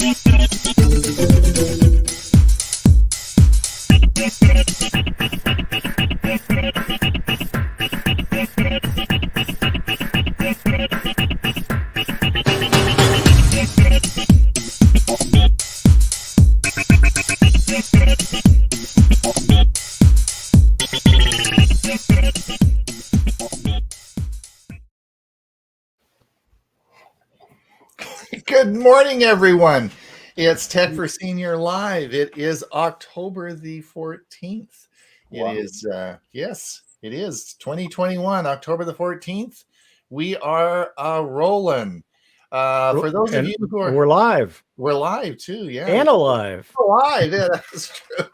Good morning, everyone. It's Tech for Senior Live. It is October the 14th. Wow. It is, yes, it is 2021, October the 14th. We are rolling. For those of you who are... We're live. We're live, too, yeah. And alive. Alive, yeah, that's true.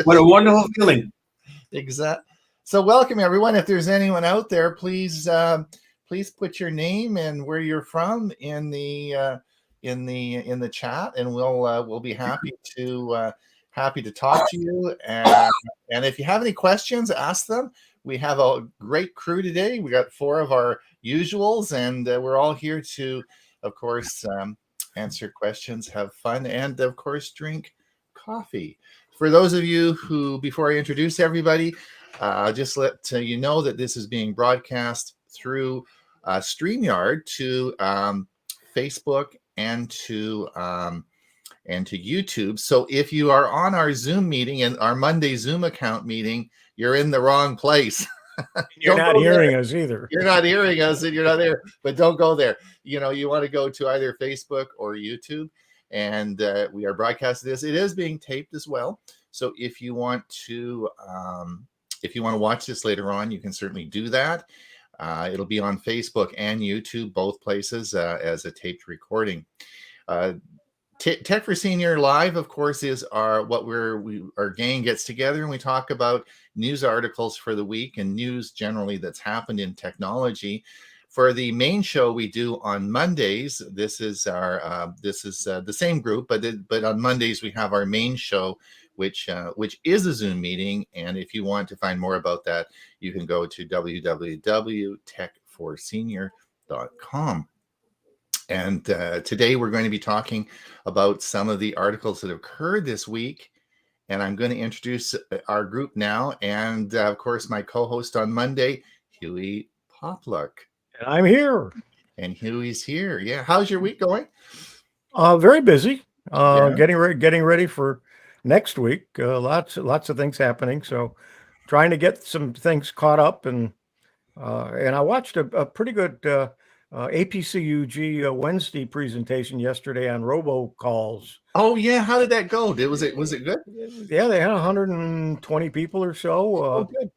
What a wonderful feeling. Exactly. So welcome, everyone. If there's anyone out there, please put your name and where you're from in the chat, and we'll be happy to talk to you. And if you have any questions, ask them. We have a great crew today. We got 4 of our usuals, and we're all here to, of course, answer questions, have fun, and of course drink coffee. For those of you who, before I introduce everybody, just let you know that this is being broadcast through StreamYard to Facebook and to YouTube. So if you are on our Zoom meeting and our Monday Zoom account meeting, you're in the wrong place. You're not hearing us either. You're not hearing us, and you're not there. But don't go there. You want to go to either Facebook or YouTube, and we are broadcasting this. It is being taped as well. So if you want to watch this later on, you can certainly do that. It'll be on Facebook and YouTube, both places, as a taped recording. Tech for Senior Live, of course, is our gang gets together and we talk about news articles for the week and news generally that's happened in technology. For the main show we do on Mondays, this is the same group, but on Mondays we have our main show, which is a Zoom meeting. And if you want to find more about that, you can go to www.techforsenior.com. And today we're going to be talking about some of the articles that have occurred this week. And I'm going to introduce our group now. And of course, my co-host on Monday, Huey Popluck. And I'm here. And Huey's here. Yeah. How's your week going? Very busy. Getting ready for next week. Lots of things happening. So trying to get some things caught up. And I watched a pretty good APCUG Wednesday presentation yesterday on robocalls. Oh yeah, how did that go? Was it good? Yeah, they had 120 people or so. Good.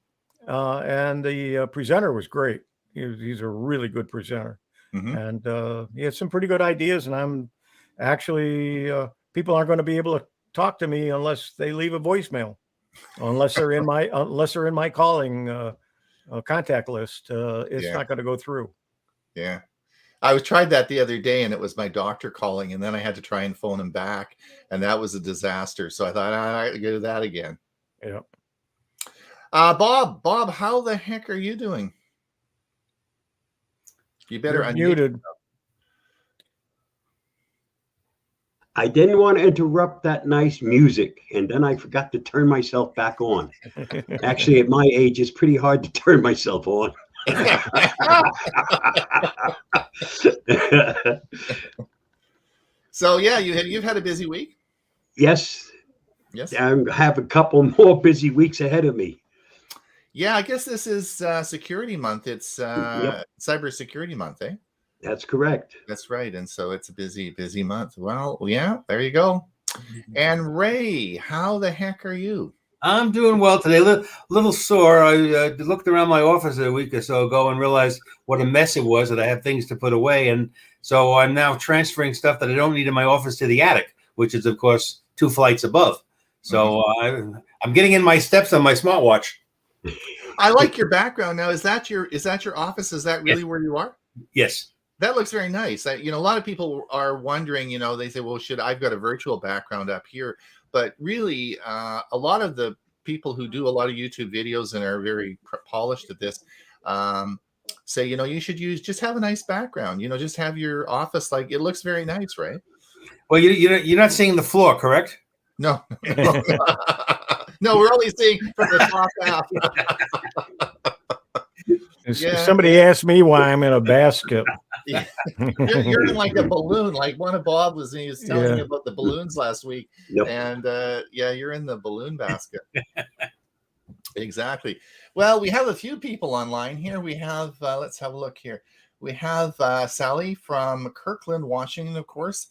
And the presenter was great. He's a really good presenter, mm-hmm. And he had some pretty good ideas. And I'm actually people aren't going to be able to talk to me unless they leave a voicemail, unless they're in my calling contact list. It's not going to go through. Yeah. I tried that the other day and it was my doctor calling, and then I had to try and phone him back, and that was a disaster. So I thought I'd do that again. Yeah. Bob, how the heck are you doing? You better unmute. Muted. I didn't want to interrupt that nice music, and then I forgot to turn myself back on. Actually, at my age, it's pretty hard to turn myself on. So yeah, you've had a busy week. Yes. I have a couple more busy weeks ahead of me. Yeah, I guess this is security month. It's cyber security month, eh? That's correct. That's right. And so it's a busy month. Well, yeah, there you go. And Ray, how the heck are you? I'm doing well today. A little sore. I looked around my office a week or so ago and realized what a mess it was, that I have things to put away. And so I'm now transferring stuff that I don't need in my office to the attic, which is, of course, 2 flights above. So I'm getting in my steps on my smartwatch. I like your background. Now, is that your office? Is that really where you are? Yes. That looks very nice. A lot of people are wondering, they say, well, I've got a virtual background up here. But really, a lot of the people who do a lot of YouTube videos and are very polished at this say, you should just have a nice background, just have your office, like, it looks very nice, right? Well, you're not seeing the floor, correct? No. No, we're only seeing from the top half. Somebody asked me why I'm in a basket. Yeah. You're in like a balloon, like one of Bob was telling me about the balloons last week. Yep. And you're in the balloon basket. Exactly. Well, we have a few people online here. We have, let's have a look here. We have Sally from Kirkland, Washington, of course.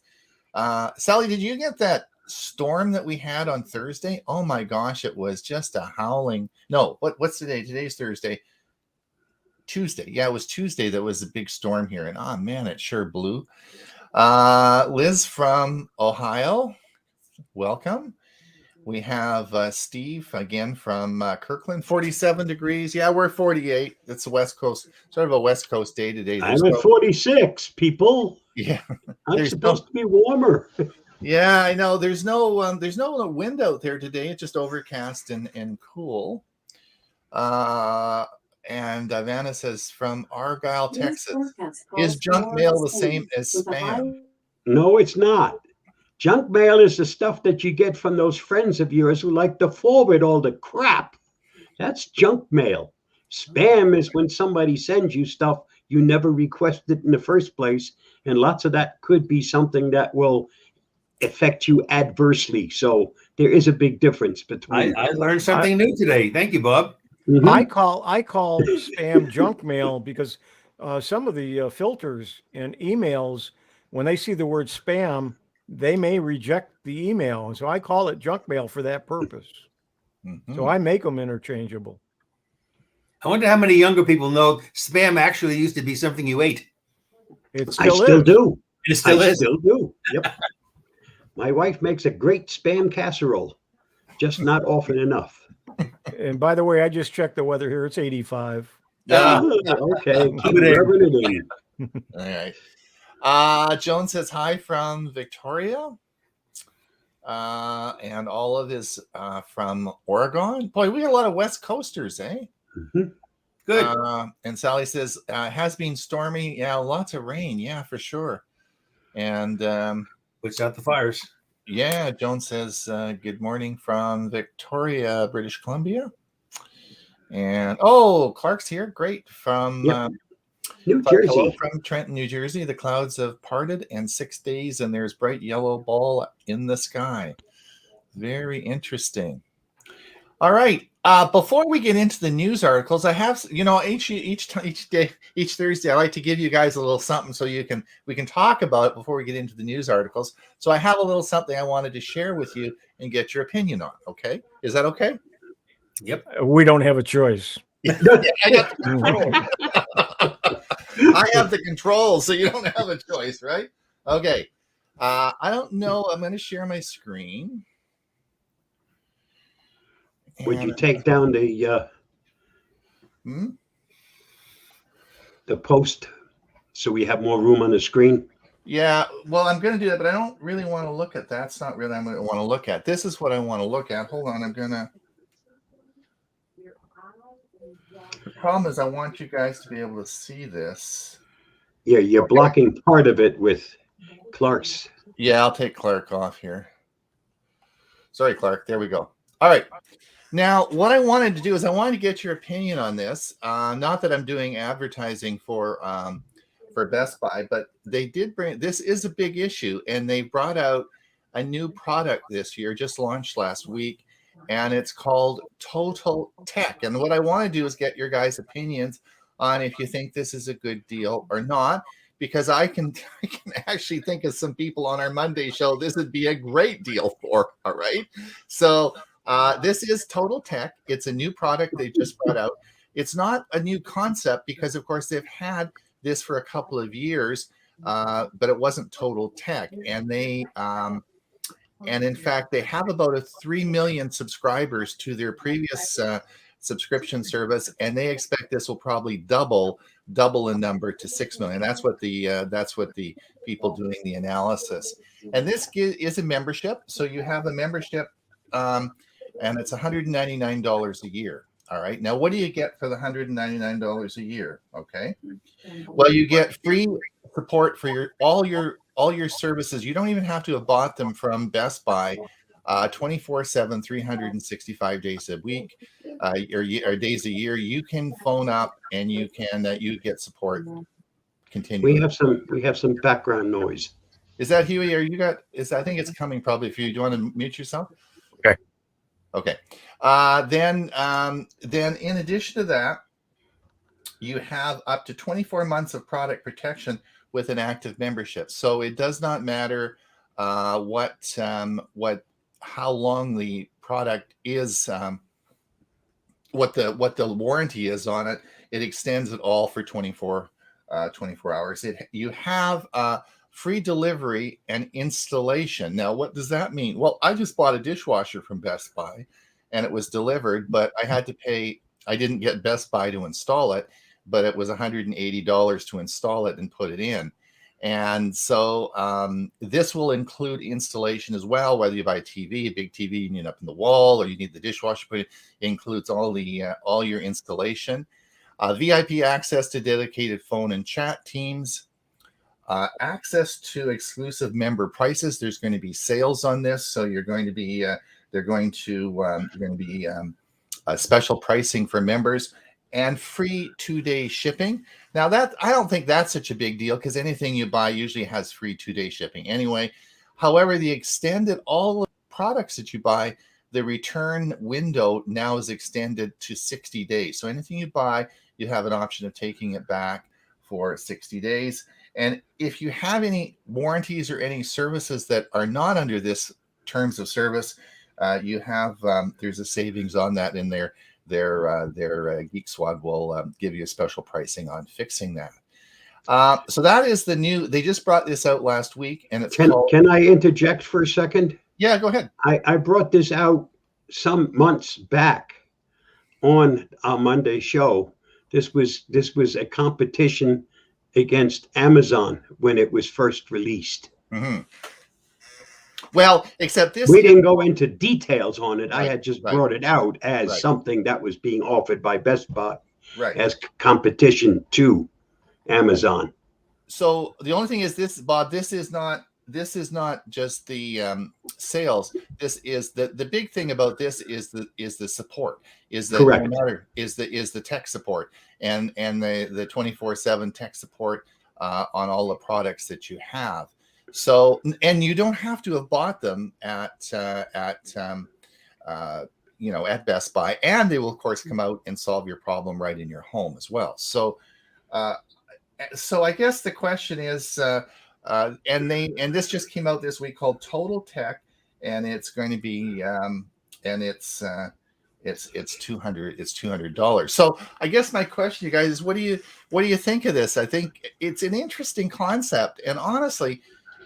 Sally, did you get that storm that we had on Thursday? Oh my gosh, it was just a howling. No, what's today? Today's Thursday. Tuesday. Yeah, it was Tuesday that was a big storm here. And oh man, it sure blew. Liz from Ohio, welcome. We have Steve again from Kirkland, 47 degrees. Yeah, we're 48. It's the West Coast, sort of a West Coast day today. I'm at 46, people. Yeah. I'm supposed to be warmer. Yeah, I know. There's no wind out there today. It's just overcast and cool. And Vanna says from Argyle, Texas, is junk mail the same as spam? No, it's not. Junk mail is the stuff that you get from those friends of yours who like to forward all the crap. That's junk mail. Spam is when somebody sends you stuff you never requested in the first place. And lots of that could be something that will affect you adversely. So there is a big difference between. I learned something new today. Thank you, Bob. Mm-hmm. I call spam junk mail because some of the filters in emails, when they see the word spam, they may reject the email. And so I call it junk mail for that purpose. Mm-hmm. So I make them interchangeable. I wonder how many younger people know spam actually used to be something you ate. I still do. It still is. Still do. Yep. My wife makes a great spam casserole, just not often enough. And by the way, I just checked the weather here. It's 85. Okay. Keep it in. All right. Joan says hi from Victoria. And all of this from Oregon. Boy, we got a lot of West Coasters, eh? Mm-hmm. Good. And Sally says, has been stormy. Yeah, lots of rain. Yeah, for sure. And puts out the fires. Yeah, Joan says, good morning from Victoria, British Columbia. And Clark's here. Great. From New Jersey. Hello from Trenton, New Jersey. The clouds have parted and 6 days, and there's bright yellow ball in the sky. Very interesting. All right. Before we get into the news articles, I have, each Thursday, I like to give you guys a little something so we can talk about it before we get into the news articles. So I have a little something I wanted to share with you and get your opinion on. Okay, is that okay? Yep. We don't have a choice. I got the control. I have the control, so you don't have a choice, right? Okay. I don't know. I'm going to share my screen. Would you take down the post so we have more room on the screen? Yeah, well, I'm going to do that, but I don't really want to look at that. That's not really what I want to look at. This is what I want to look at. Hold on, I'm going to. The problem is I want you guys to be able to see this. Yeah, you're blocking part of it with Clark's. Yeah, I'll take Clark off here. Sorry, Clark. There we go. All right. Now, what I wanted to do is I wanted to get your opinion on this. Not that I'm doing advertising for Best Buy, but they did bring, this is a big issue, and they brought out a new product this year, just launched last week, and it's called Total Tech. And what I want to do is get your guys' opinions on if you think this is a good deal or not, because I can actually think of some people on our Monday show this would be a great deal for. All right. So this is Total Tech. It's a new product they just brought out. It's not a new concept because, of course, they've had this for a couple of years, but it wasn't Total Tech. And they, and in fact, they have about 3 million subscribers to their previous subscription service, and they expect this will probably double in number to 6 million. That's what the people doing the analysis. And this is a membership, so you have a membership. And it's $199 a year. All right. Now, what do you get for the $199 a year? Okay. Well, you get free support for all your all your services. You don't even have to have bought them from Best Buy 24/7, 365 days a week, or days a year. You can phone up and you get support continually. We have some background noise. Is that Huey? I think it's coming probably for you. Do you want to mute yourself? Okay. Okay. Then in addition to that, you have up to 24 months of product protection with an active membership. So it does not matter how long the product is, what the warranty is on it. It extends it all for 24 hours. You have free delivery and installation. Now, what does that mean? Well, I just bought a dishwasher from Best Buy and it was delivered, but I had to pay. I didn't get Best Buy to install it, but it was $180 to install it and put it in. And so this will include installation as well, whether you buy a TV, a big TV, you need up in the wall, or you need the dishwasher put in. It includes all your installation. VIP access to dedicated phone and chat teams. Access to exclusive member prices. There's going to be sales on this, so you're going to be special pricing for members and free 2-day shipping. Now that I don't think that's such a big deal because anything you buy usually has free 2-day shipping anyway. However, the extended all the products that you buy, the return window now is extended to 60 days. So anything you buy, you have an option of taking it back for 60 days. And if you have any warranties or any services that are not under this terms of service, you have there's a savings on that in there. Their Geek Squad will give you a special pricing on fixing that. So that is the new. They just brought this out last week, and it's called. Can I interject for a second? Yeah, go ahead. I brought this out some months back on our Monday show. This was a competition against Amazon when it was first released. Mm-hmm. Well, except this. We didn't go into details on it. Right, I had just brought it out as something that was being offered by Best Buy as competition to Amazon. So the only thing is this, Bob, this is not just the sales. This is the big thing about this is the support. Is that correct? No matter is the tech support and the 24/7 tech support on all the products that you have. So, and you don't have to have bought them at Best Buy, and they will of course come out and solve your problem right in your home as well. So, so I guess the question is, and this just came out this week called Total Tech, and it's going to be it's $200. So I guess my question, you guys, is what do you think of this? I think it's an interesting concept, and honestly,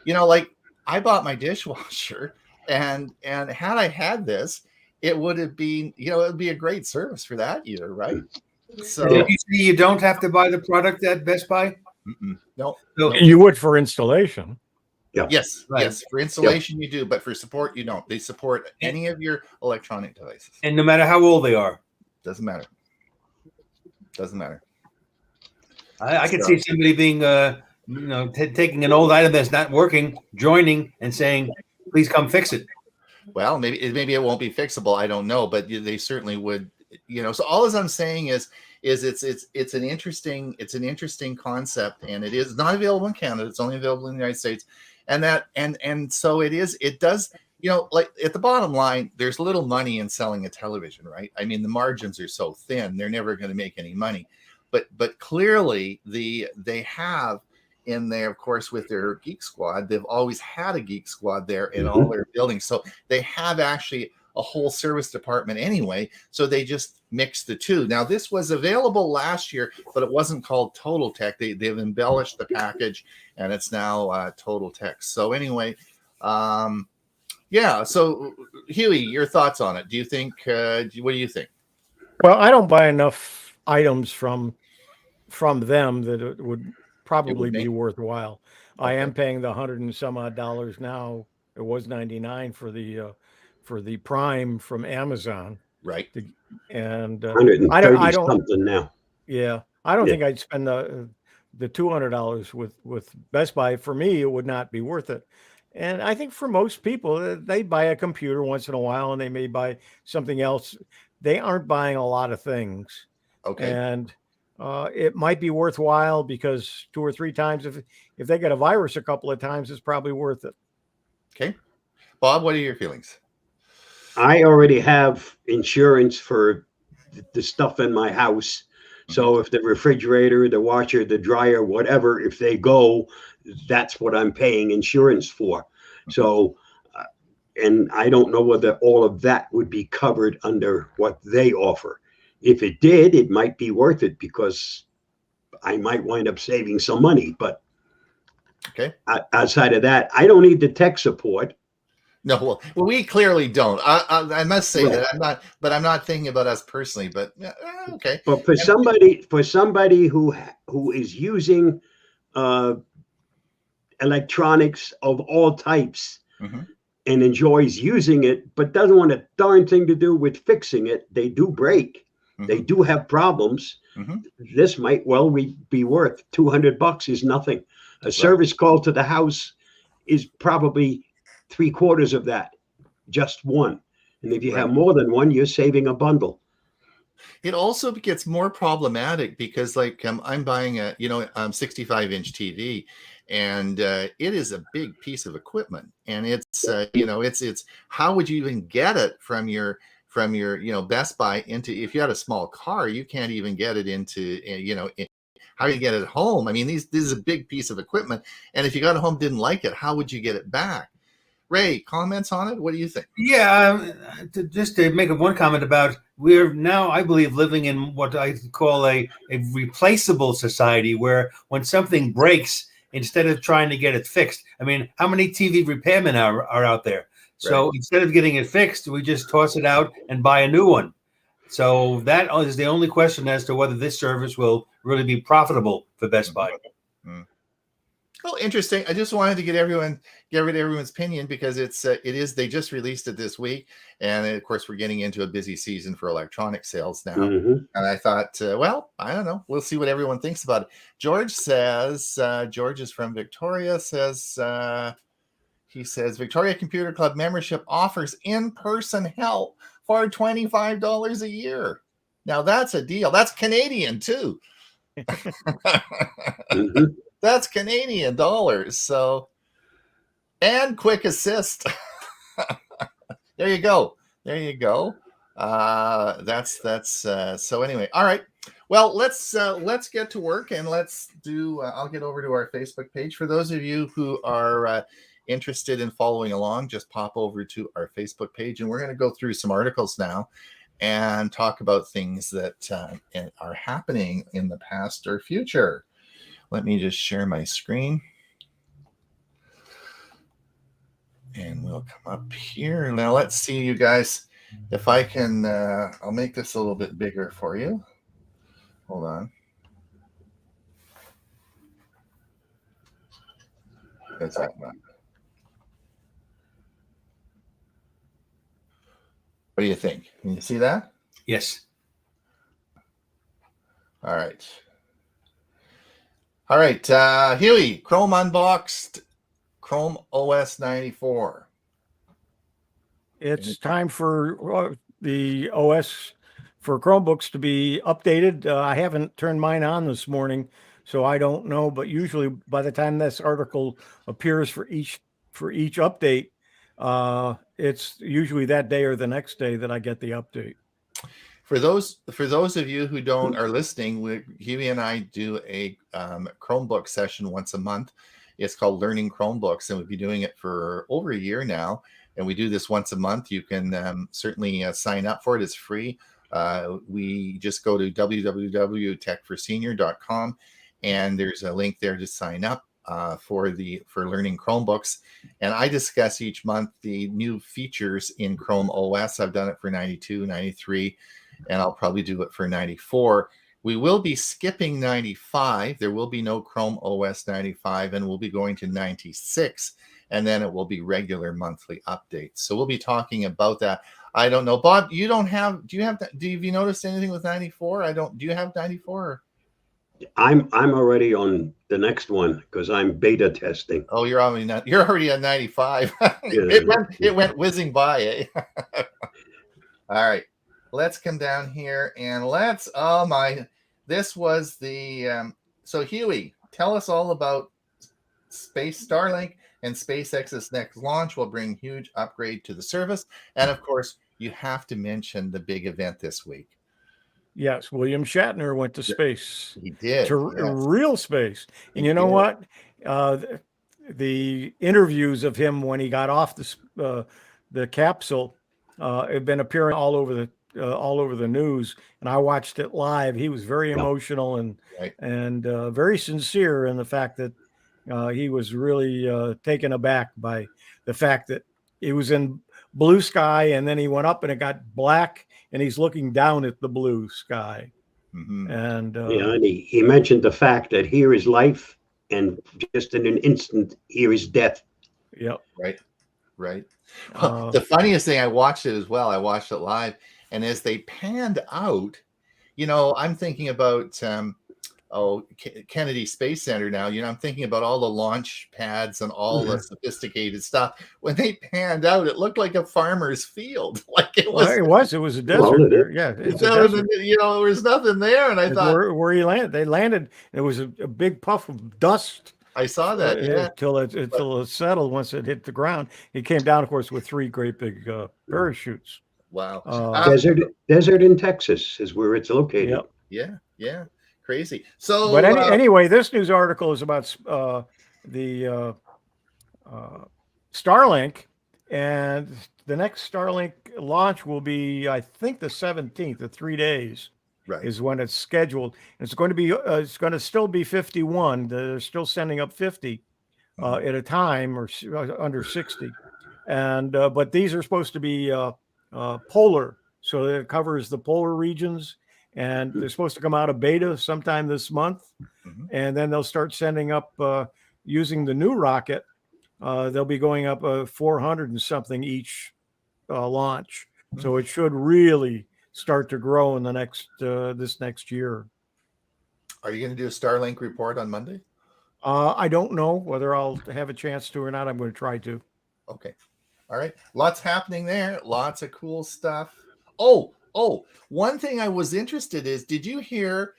like I bought my dishwasher, and had I had this, it would have been, it would be a great service for that either, right? So did you see you don't have to buy the product at Best Buy? No. You would for installation. Yeah. Yes. For installation you do, but for support you don't. They support any of your electronic devices, and no matter how old they are. Doesn't matter. I could see somebody being taking an old item that's not working, joining and saying, please come fix it. Well, maybe it won't be fixable. I don't know, but they certainly would. So all as I'm saying is it's an interesting concept, and it is not available in Canada. It's only available in the United States, and so it does. Like at the bottom line, there's little money in selling a television, right? I mean, the margins are so thin; they're never going to make any money. But clearly, they have in there, of course, with their Geek Squad, they've always had a Geek Squad there in all their buildings, so they have actually a whole service department anyway. So they just mix the two. Now, this was available last year, but it wasn't called Total Tech. They've embellished the package, and it's now Total Tech. So anyway, So Huey, your thoughts on it? Do you think? What do you think? Well, I don't buy enough items from them that it would probably be worthwhile. Okay. I am paying the $100 and some odd now. It was $99 for the Prime from Amazon, right? And I don't something now. Yeah, I don't think I'd spend the $200 with Best Buy. For me, it would not be worth it. And I think for most people, they buy a computer once in a while, and they may buy something else. They aren't buying a lot of things. Okay. And it might be worthwhile because 2 or 3 times, if they get a virus a couple of times, it's probably worth it. Okay. Bob, what are your feelings? I already have insurance for the stuff in my house. So if the refrigerator, the washer, the dryer, whatever, if they go, that's what I'm paying insurance for. So, and I don't know whether all of that would be covered under what they offer. If it did, it might be worth it because I might wind up saving some money. But okay, outside of that, I don't need the tech support. No, well, we clearly don't. I must say Right. that I'm not thinking about us personally, but okay. But for somebody who is using electronics of all types and enjoys using it, but doesn't want a darn thing to do with fixing it, they do break. They do have problems. This might well be worth $200 is nothing. A service call to the house is probably 3/4 of that, just one. And if you have more than one, you're saving a bundle. It also gets more problematic because, like, I'm buying a 65-inch TV, and it is a big piece of equipment, and it's it's how would you even get it from your Best Buy into, if you had a small car, you can't even get it into how do you get it home? I mean, this is a big piece of equipment, and if you got it home, didn't like it, how would you get it back? Ray, comments on it? What do you think? Yeah, just to make one comment about, we're now, I believe, living in what I call a replaceable society, where when something breaks, instead of trying to get it fixed, I mean, how many TV repairmen are out there? So instead of getting it fixed, we just toss it out and buy a new one. So that is the only question as to whether this service will really be profitable for Best Buy. Oh, interesting. I just wanted to get everyone's opinion because they just released it this week, and of course we're getting into a busy season for electronic sales now. And I thought, well, I don't know, we'll see what everyone thinks about it. George says, George is from Victoria, he says Victoria Computer Club membership offers in-person help for $25 a year. Now that's a deal. That's Canadian too. That's Canadian dollars. So, and quick assist. There you go. So anyway, all right. Well, let's get to work, and let's do. I'll get over to our Facebook page. For those of you who are interested in following along, just pop over to our Facebook page, and we're going to go through some articles now and talk about things that are happening in the past or future. Let me just share my screen. And we'll come up here. Now let's see, you guys, if I can, I'll make this a little bit bigger for you. Hold on. Is that not? What do you think? Can you see that? Yes. All right. All right, Huey, Chrome unboxed, Chrome OS 94. It's time for the OS for Chromebooks to be updated. I haven't turned mine on this morning, so I don't know. But usually, by the time this article appears for each update, it's usually that day or the next day that I get the update. For those of you who are listening, Huey and I do a Chromebook session once a month. It's called Learning Chromebooks, and we've been doing it for over a year now. And we do this once a month. You can certainly sign up for it. It's free. We just go to www.techforsenior.com, and there's a link there to sign up for Learning Chromebooks. And I discuss each month the new features in Chrome OS. I've done it for 92, 93. And I'll probably do it for 94. We will be skipping 95. There will be no Chrome OS 95, and we'll be going to 96, and then it will be regular monthly updates. So we'll be talking about that. I don't know, Bob. Do you notice anything with 94? Do you have 94? I'm already on the next one because I'm beta testing. Oh, you're already on 95. Yeah. It went whizzing by, eh? All right. Let's come down here and this was the so Huey, tell us all about Space Starlink and SpaceX's next launch will bring huge upgrade to the service. And of course, you have to mention the big event this week. Yes, William Shatner went to space. He did. To yes. real space. And you know what? The interviews of him when he got off the capsule have been appearing all over the news. And I watched it live. He was very emotional and very sincere in the fact that he was really taken aback by the fact that it was in blue sky and then he went up and it got black and he's looking down at the blue sky. Mm-hmm. And he mentioned the fact that here is life and just in an instant here is death. Yep. Right. The funniest thing, I watched it as well. I watched it live, and as they panned out, I'm thinking about Kennedy Space Center now. I'm thinking about all the launch pads and all the sophisticated stuff. When they panned out, it looked like a farmer's field. Like it was a desert there. Yeah, it's a desert. There was nothing there, and I thought where he landed. They landed. It was a big puff of dust. I saw that until it settled. Once it hit the ground, it came down, of course, with 3 great big parachutes. Wow. Desert in Texas is where it's located. Yep. Yeah. Crazy. So, but anyway, this news article is about the Starlink, and the next Starlink launch will be, I think, the 17th. The 3 days is when it's scheduled. It's going to be. It's going to still be 51. They're still sending up 50 at a time, or under 60, and but these are supposed to be polar, so it covers the polar regions. And they're supposed to come out of beta sometime this month. And then they'll start sending up using the new rocket. They'll be going up 400 and something each launch. So it should really start to grow in the next this next year. Are you going to do a Starlink report on Monday? I don't know whether I'll have a chance to or not. I'm going to try to. Okay. All right. Lots happening there. Lots of cool stuff. Oh, one thing I was interested is, did you hear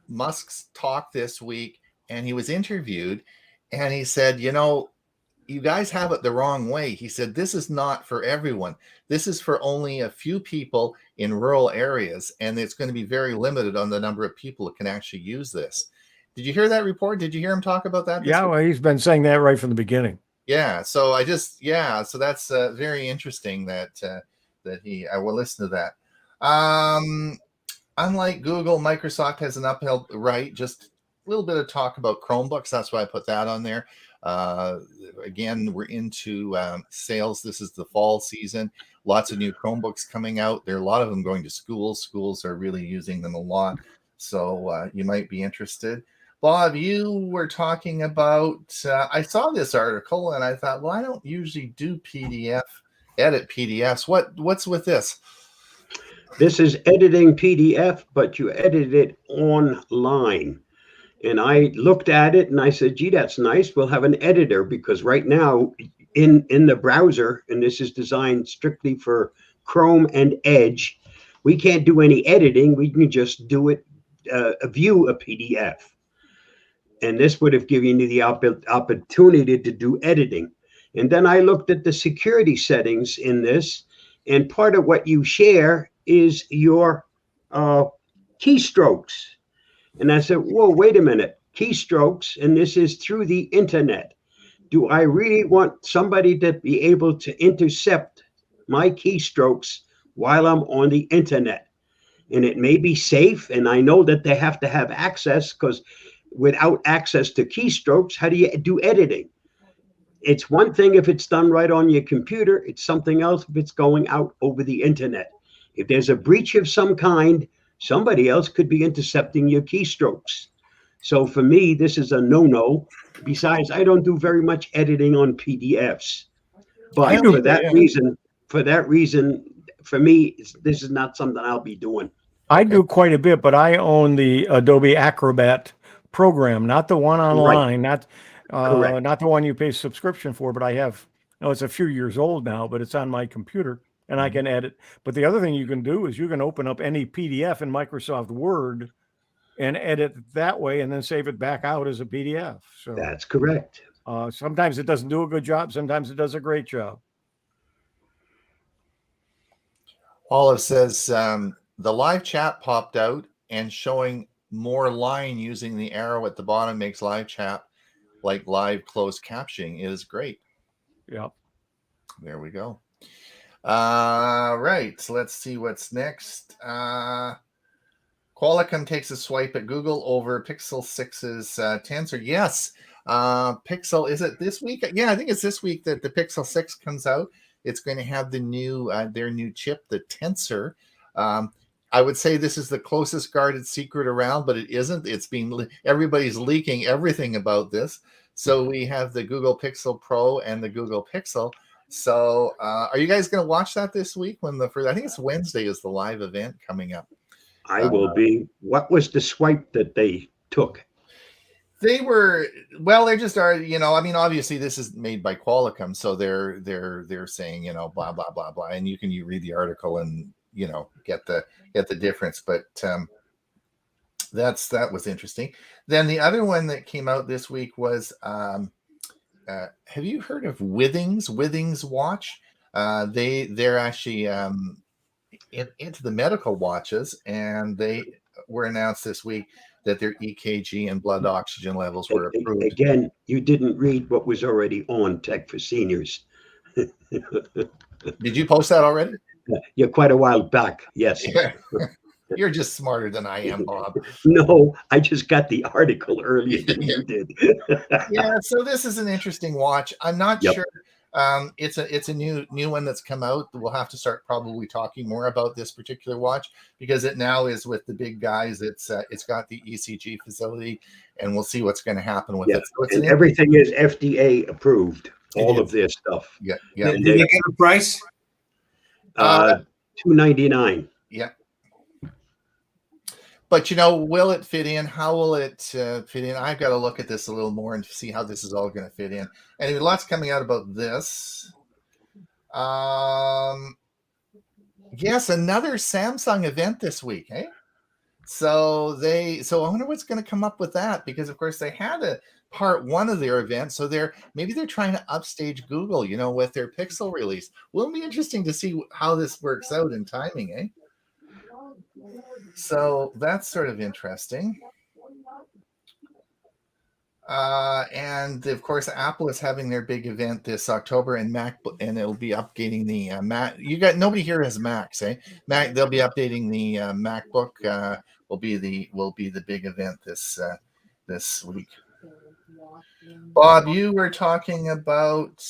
Musk's talk this week? And he was interviewed and he said, you guys have it the wrong way. He said, this is not for everyone. This is for only a few people in rural areas. And it's going to be very limited on the number of people that can actually use this. Did you hear that report? Did you hear him talk about that? Yeah, well, he's been saying that right from the beginning. Yeah. So so that's very interesting that I will listen to that. Unlike Google, Microsoft has an uphill right. Just a little bit of talk about Chromebooks. That's why I put that on there. Again, we're into sales. This is the fall season. Lots of new Chromebooks coming out. There are a lot of them going to schools. Schools are really using them a lot. So you might be interested. Bob, you were talking about, I saw this article and I thought, well, I don't usually do edit PDFs. What's with this? This is editing PDF, but you edit it online. And I looked at it and I said, gee, that's nice. We'll have an editor, because right now in the browser, and this is designed strictly for Chrome and Edge, we can't do any editing. We can just do it, view a PDF. And this would have given you the opportunity to do editing. And then I looked at the security settings in this, and part of what you share is your keystrokes. And I said, whoa, wait a minute, keystrokes, and this is through the internet. Do I really want somebody to be able to intercept my keystrokes while I'm on the internet? And it may be safe, and I know that they have to have access, because without access to keystrokes, how do you do editing? It's one thing if it's done right on your computer. It's something else if it's going out over the internet. If there's a breach of some kind, somebody else could be intercepting your keystrokes. So for me, this is a no-no. Besides, I don't do very much editing on PDFs. But for that reason, for me, this is not something I'll be doing. I do quite a bit, but I own the Adobe Acrobat program, not the one online, not the one you pay subscription for, but I have, it's a few years old now, but it's on my computer and I can edit. But the other thing you can do is you can open up any PDF in Microsoft Word and edit that way and then save it back out as a PDF. So That's correct. sometimes it doesn't do a good job. Sometimes it does a great job. Olive says the live chat popped out and showing more line using the arrow at the bottom makes live chat like live closed captioning. It is great. Yeah. There we go. Right. So let's see what's next. Qualcomm takes a swipe at Google over Pixel 6's Tensor. Yes. Pixel, is it this week? Yeah, I think it's this week that the Pixel 6 comes out. It's going to have the new their new chip, the Tensor. I would say this is the closest guarded secret around, but it isn't. It's being everybody's leaking everything about this. So we have the Google Pixel Pro and the Google Pixel. So are you guys going to watch that this week? I think it's Wednesday is the live event coming up. I will be. What was the swipe that they took? They were, well, they just are, I mean, obviously this is made by Qualcomm, so they're saying, blah blah blah blah, and you read the article and get the difference. But that was interesting. Then the other one that came out this week was, have you heard of Withings watch? They're actually into the medical watches, and they were announced this week that their EKG and blood oxygen levels were approved. Again, you didn't read what was already on Tech for Seniors. Did you post that already? Yeah, quite a while back. Yes. You're just smarter than I am, Bob. No, I just got the article earlier than you did. Yeah, so this is an interesting watch. I'm not sure. It's a new one that's come out. We'll have to start probably talking more about this particular watch because it now is with the big guys. It's got the ECG facility, and we'll see what's going to happen with it. So and everything is FDA approved. All of their stuff. Yeah. Did you get a price? $299. Yeah. But will it fit in? How will it fit in? I've got to look at this a little more and see how this is all going to fit in. And lots coming out about this. Yes, another Samsung event this week, eh? So I wonder what's going to come up with that, because of course they had a part one of their event, so maybe they're trying to upstage Google, with their Pixel release. Will be interesting to see how this works out in timing, eh? So that's sort of interesting. And of course, Apple is having their big event this October, and and it'll be updating the Mac. Nobody here has Macs, eh? They'll be updating the MacBook. Will be the big event this week. Bob, you were talking about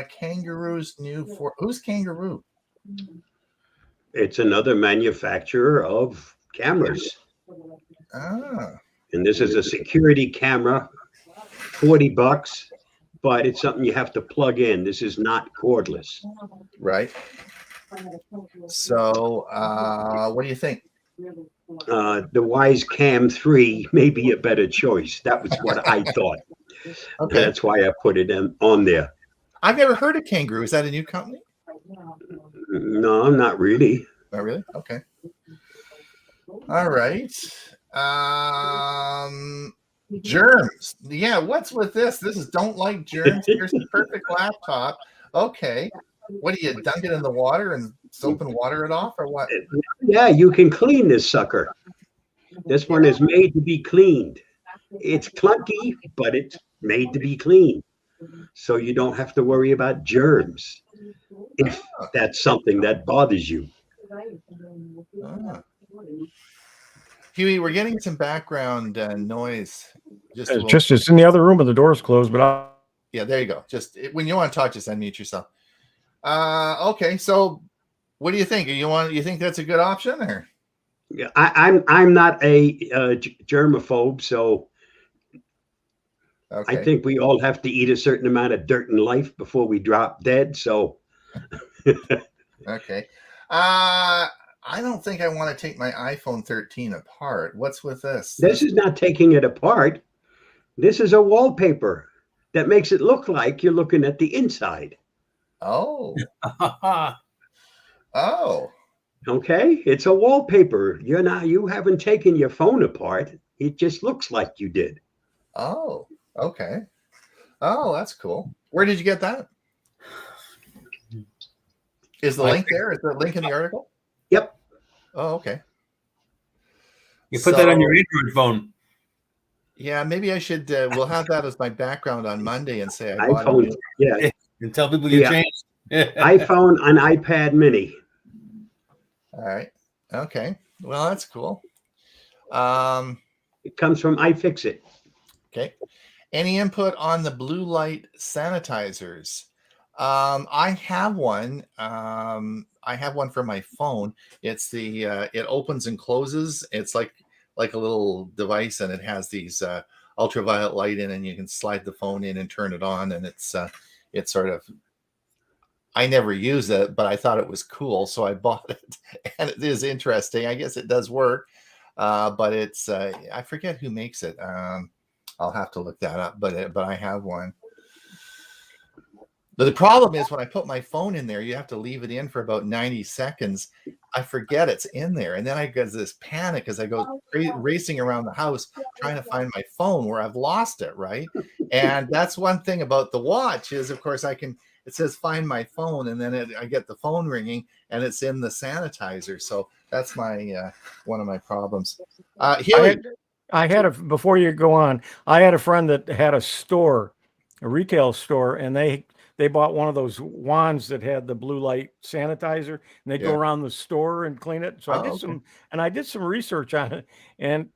Kangaroo's who's Kangaroo? It's another manufacturer of cameras. And this is a security camera, $40, but it's something you have to plug in. This is not cordless. Right. So what do you think? The Wise Cam 3 may be a better choice. That was what I thought. Okay. That's why I put it on there. I've never heard of Kangaroo. Is that a new company? No, not really. Not really? Okay. All right. Germs. Yeah, what's with this? This is don't like germs. Here's the perfect laptop. Okay. What do you dunk it in the water and soap and water it off, or what? Yeah, you can clean this sucker. This one is made to be cleaned. It's clunky, but it's made to be cleaned. So you don't have to worry about germs if that's something that bothers you. Huey, we're getting some background noise. It's in the other room and the door's closed, but yeah, there you go. Just when you want to talk, just unmute yourself. Okay, so what do you think? You think that's a good option, or? Yeah, I'm not a germaphobe, so okay. I think we all have to eat a certain amount of dirt in life before we drop dead. So okay. I don't think I want to take my iPhone 13 apart. What's with this? This is not taking it apart. This is a wallpaper that makes it look like you're looking at the inside. Oh. Oh. Okay, it's a wallpaper. You haven't taken your phone apart. It just looks like you did. Oh. Okay. Oh, that's cool. Where did you get that? Is the link there? Is there a link in the article? Yep. Oh, okay. You put that on your Android phone. Yeah, maybe I should. We'll have that as my background on Monday and say I bought iPhone. it. Yeah. And tell people you changed. iPhone on iPad mini. All right. Okay. Well, that's cool. It comes from iFixit. Okay. Any input on the blue light sanitizers? I have one. I have one for my phone. It's the it opens and closes. It's like a little device, and it has these ultraviolet light in, and you can slide the phone in and turn it on, and it's sort of. I never use it, but I thought it was cool, so I bought it, and it is interesting. I guess it does work, but it's I forget who makes it. I'll have to look that up, but I have one. But the problem is when I put my phone in there, you have to leave it in for about 90 seconds. I forget it's in there, and then I get this panic as I go racing around the house trying to find my phone where I've lost it, right? And that's one thing about the watch is, of course, it says find my phone, and then I get the phone ringing, and it's in the sanitizer. So that's my one of my problems. Before you go on, I had a friend that had a store, a retail store, and they bought one of those wands that had the blue light sanitizer, and they'd go around the store and clean it. So I did some research on it, and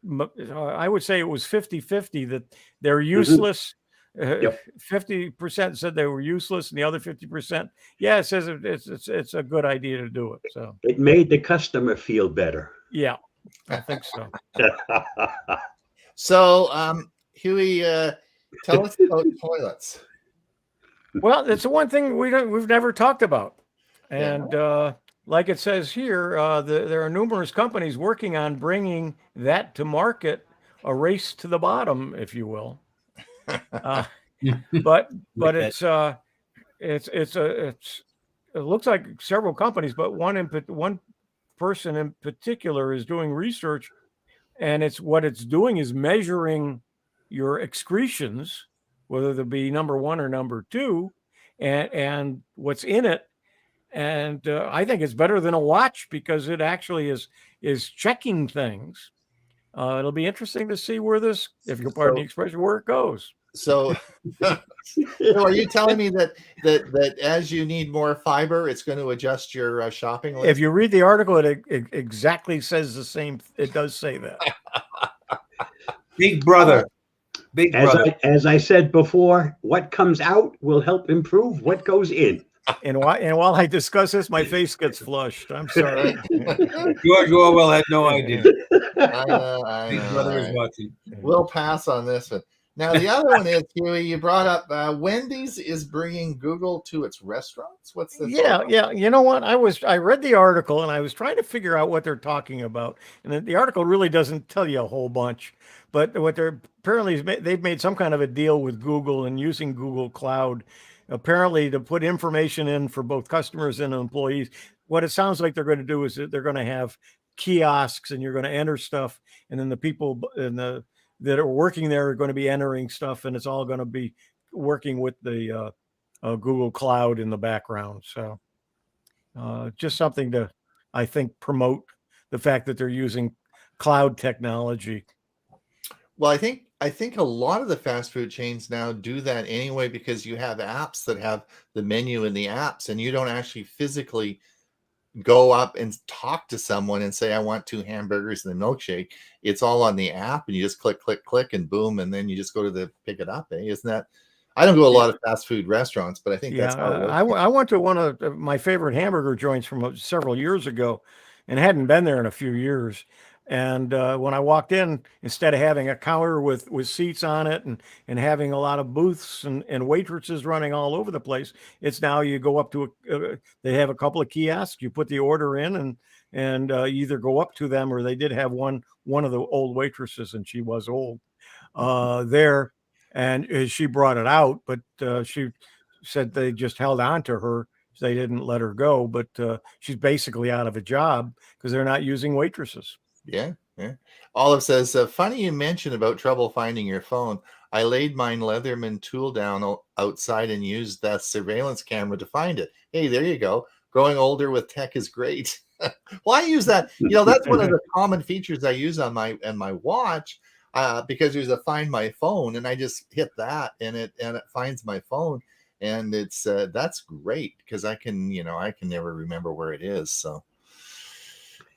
I would say it was 50-50 that they're useless. 50% said they were useless, and the other 50%, it says it's a good idea to do it. So it made the customer feel better. Yeah, I think so. So, Huey, tell us about toilets. Well, that's the one thing we've never talked about, and like it says here, there are numerous companies working on bringing that to market, a race to the bottom, if you will. But it looks like several companies, but one person in particular is doing research, and what it's doing is measuring your excretions, whether they be number 1 or number 2, and what's in it. And I think it's better than a watch because it actually is checking things. It'll be interesting to see where this, if you'll pardon the expression, where it goes. So, are you telling me that as you need more fiber, it's going to adjust your shopping list? If you read the article, it exactly says the same. It does say that. Big brother. As I said before, what comes out will help improve what goes in. And while I discuss this, my face gets flushed. I'm sorry. George Orwell had no idea. I know. Big brother is watching. We'll pass on this one. Now, the other one is, Huey, you brought up Wendy's is bringing Google to its restaurants. What's this? Yeah. You know what? I read the article, and I was trying to figure out what they're talking about. And the article really doesn't tell you a whole bunch. But what they've made some kind of a deal with Google and using Google Cloud, apparently to put information in for both customers and employees. What it sounds like they're going to do is that they're going to have kiosks, and you're going to enter stuff, and then the people that are working there are going to be entering stuff, and it's all going to be working with the Google Cloud in the background. So just something to, I think, promote the fact that they're using cloud technology. Well, I think a lot of the fast food chains now do that anyway, because you have apps that have the menu in the apps, and you don't actually physically go up and talk to someone and say, I want 2 hamburgers and a milkshake. It's all on the app, and you just click, and boom, and then you just go to pick it up. Isn't that? I don't go to a lot of fast food restaurants, but I think that's how it works. I went to one of my favorite hamburger joints from several years ago, and hadn't been there in a few years. And when I walked in, instead of having a counter with seats on it and having a lot of booths and waitresses running all over the place, it's now you go up to they have a couple of kiosks. You put the order in and you either go up to them, or they did have one of the old waitresses, and she was old there, and she brought it out, but she said they just held on to her. They didn't let her go, but she's basically out of a job because they're not using waitresses. Yeah. Olive says, funny you mentioned about trouble finding your phone. I laid my Leatherman tool down outside and used that surveillance camera to find it. Hey, there you go. Growing older with tech is great. Well, I use that. That's one of the common features I use on my watch because there's a Find My Phone, and I just hit that, and it finds my phone, and it's that's great because I can never remember where it is. So.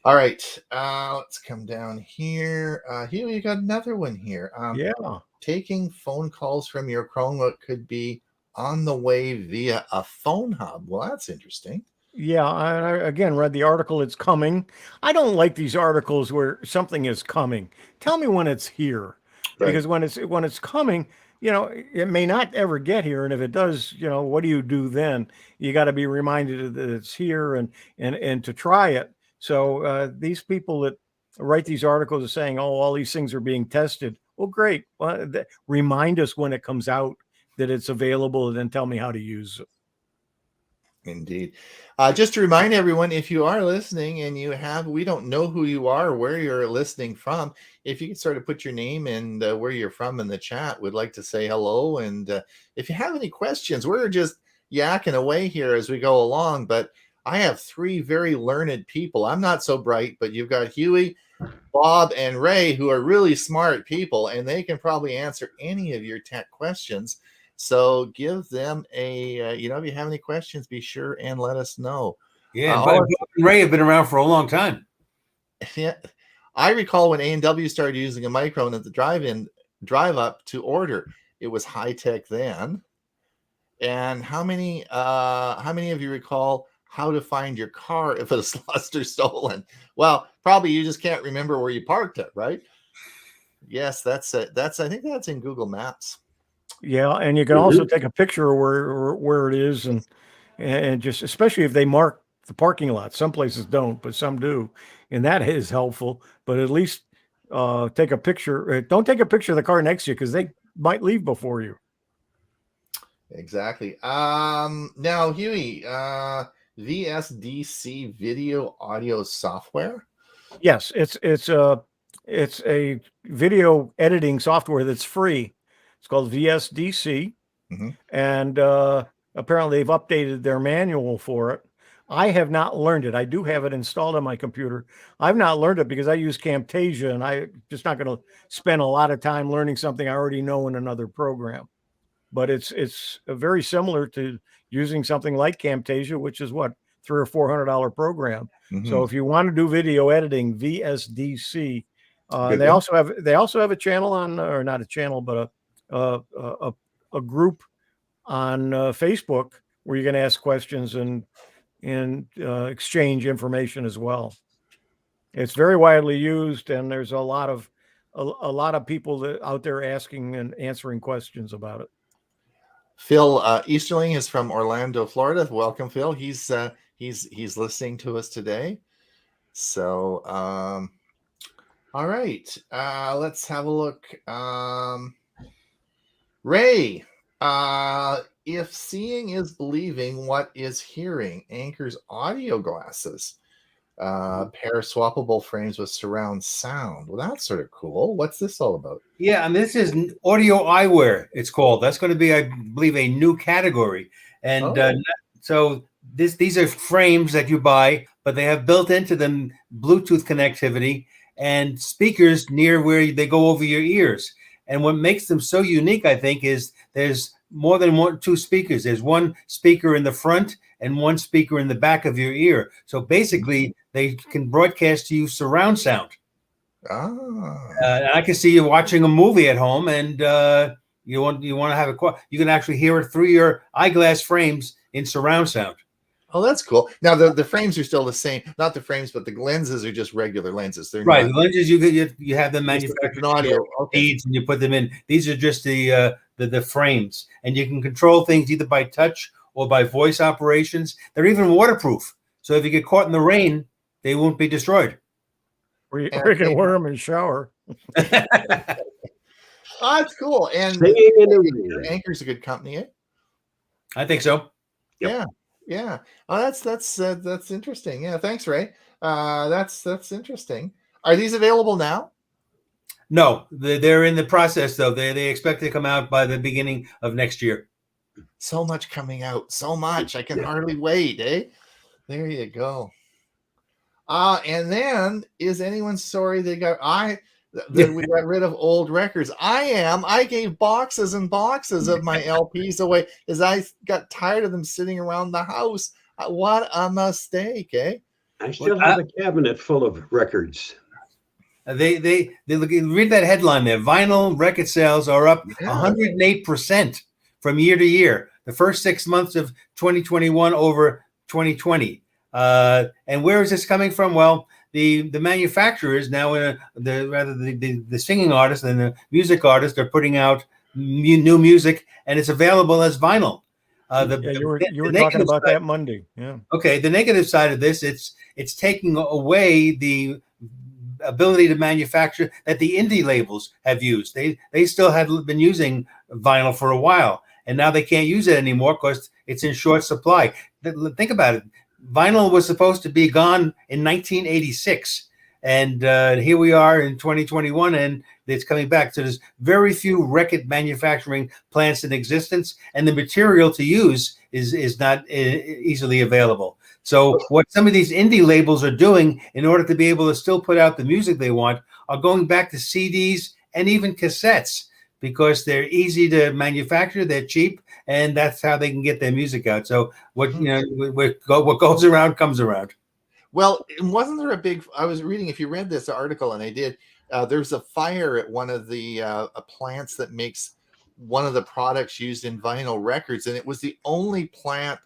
All right, let's come down here. Here you got another one here. Yeah. Taking phone calls from your Chromebook could be on the way via a phone hub. Well, that's interesting. Yeah, I again read the article. It's coming. I don't like these articles where something is coming. Tell me when it's here, Right. because when it's coming, it may not ever get here. And if it does, what do you do then? You got to be reminded that it's here and to try it. So these people that write these articles are saying, "Oh, all these things are being tested." Well, great. Well, remind us when it comes out that it's available, and then tell me how to use it. Indeed. Just to remind everyone, if you are listening and we don't know who you are or where you're listening from, if you can sort of put your name and where you're from in the chat, we'd like to say hello. And if you have any questions, we're just yakking away here as we go along, but I have three very learned people. I'm not so bright, but you've got Huey, Bob, and Ray, who are really smart people, and they can probably answer any of your tech questions. So give them if you have any questions, be sure and let us know. Yeah, Bob and Ray have been around for a long time. Yeah, I recall when A&W started using a microphone at the drive-up to order. It was high tech then. And how many of you recall how to find your car if it's lost or stolen? Well, probably you just can't remember where you parked it, right? Yes, that's it. I think that's in Google Maps. Yeah, and you can also take a picture of where it is, and just especially if they mark the parking lot. Some places don't, but some do, and that is helpful. But at least take a picture. Don't take a picture of the car next to you because they might leave before you. Exactly. Now, Huey, VSDC video audio software. Yes, it's a video editing software that's free. It's called VSDC, and apparently they've updated their manual for it. I have not learned it. I do have it installed on my computer. I've not learned it because I use Camtasia, and I'm just not going to spend a lot of time learning something I already know in another program. But it's very similar to using something like Camtasia, which is what, $300 or $400 program. So if you want to do video editing, VSDC. They also have a channel on, or not a channel, but a group on Facebook where you can ask questions and exchange information as well. It's very widely used, and there's a lot of people out there asking and answering questions about it. Phil Easterling is from Orlando, Florida. Welcome, Phil. He's listening to us today. So, all right, let's have a look. Ray, if seeing is believing, what is hearing? Anchor's audio glasses. Pair swappable frames with surround sound. Well, that's sort of cool. What's this all about? Yeah, and this is audio eyewear, it's called. That's going to be, I believe, a new category. And so these are frames that you buy, but they have built into them Bluetooth connectivity and speakers near where they go over your ears. And what makes them so unique, I think, is there's more than two speakers. There's one speaker in the front and one speaker in the back of your ear. So basically, they can broadcast to you surround sound. I can see you watching a movie at home, and you want to have you can actually hear it through your eyeglass frames in surround sound. Oh, that's cool. Now the frames are still the same. Not the frames, but the lenses are just regular lenses. They're Right. not. The lenses you have them It's manufactured an audio. Okay. feeds and you put them in. These are just the frames, and you can control things either by touch or by voice operations. They're even waterproof, so if you get caught in the rain, they won't be destroyed. Or you can wear them in the shower. Oh, that's cool. And Singing in the rain. Anchor's a good company, eh? I think so. Yep. Yeah, yeah. Oh, that's interesting. Yeah, thanks, Ray. That's interesting. Are these available now? No, they're in the process though. They expect to come out by the beginning of next year. So much coming out. So much. I can hardly wait, eh? There you go. And then is anyone sorry they got that we got rid of old records? I gave boxes and boxes of my LPs away as I got tired of them sitting around the house. What a mistake, eh? I still have a cabinet full of records. They look, read that headline there. Vinyl record sales are up 108% from year to year. The first 6 months of 2021 over 2020. And where is this coming from? Well, the manufacturers now, the singing artists and the music artists are putting out new music, and it's available as vinyl. You were talking about that Monday. Yeah. Okay. The negative side of this, it's taking away the ability to manufacture that the indie labels have used. They still had been using vinyl for a while, and now they can't use it anymore because it's in short supply. Think about it. Vinyl was supposed to be gone in 1986, and here we are in 2021, and it's coming back. So there's very few record manufacturing plants in existence, and the material to use is not easily available. So what some of these indie labels are doing in order to be able to still put out the music they want are going back to CDs and even cassettes because they're easy to manufacture, they're cheap, and that's how they can get their music out. So what goes around comes around. Well, wasn't there a big? I was reading. If you read this article, and I did, there's a fire at one of the plants that makes one of the products used in vinyl records, and it was the only plant